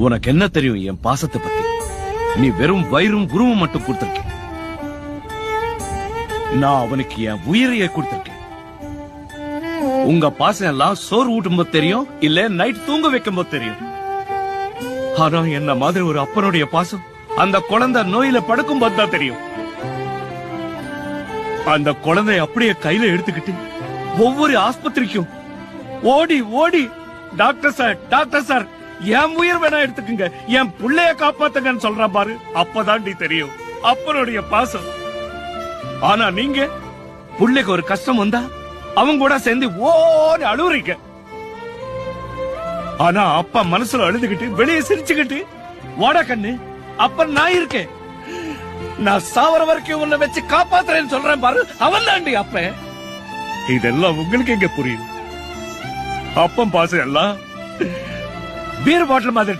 உனக்கு என்ன தெரியும் என் பாசத்தை பத்தி? நீ வெறும் வயிறும் உருவம் மட்டும் கொடுத்திருக்க. நான் அவனுக்கு என் உயிரையே கொடுத்திருக்கேன். உங்க பாசம் எல்லாம் சோறு ஊட்டும் போது தெரியும், இல்ல நைட் தூங்க வைக்கும் போது தெரியும். ஆனா என்ன மாதிரி ஒரு அப்பனுடைய பாசம் அந்த குழந்தை நோயில படுக்கும் போது தான் தெரியும். அந்த குழந்தை அப்படியே கையில எடுத்துக்கிட்டு ஒவ்வொரு ஆஸ்பத்திரிக்கும் ஓடி ஓடி டாக்டர் சார் என் உயிர் வேணா எடுத்துக்குங்க, என் புள்ளைய காப்பாத்துங்கன்னு சொல்ற பாரு. அப்பதான் தெரியும் அப்பனுடைய பாசம். ஆனா நீங்க புள்ளைக்கு ஒரு கஷ்டம் வந்தா அவங்க கூட சேர்ந்து ஓடி அழுவுறீங்க. ஆனா அப்பா மனசுல அழுதுகிட்டு வெளியே சிரிச்சுக்கிட்டு, வாடா கண்ணு அப்ப நான் இருக்கேன், நான் சாவர வரைக்கும் உன்னை வச்சு காப்பாத்துறேன்னு சொல்றேன் பாரு. அவன் தாண்டி அப்ப. இதெல்லாம் உங்களுக்கு எங்க புரியும்? அப்பம் பாசம் எல்லாம் பீர் பாட்டில் மாதிரி.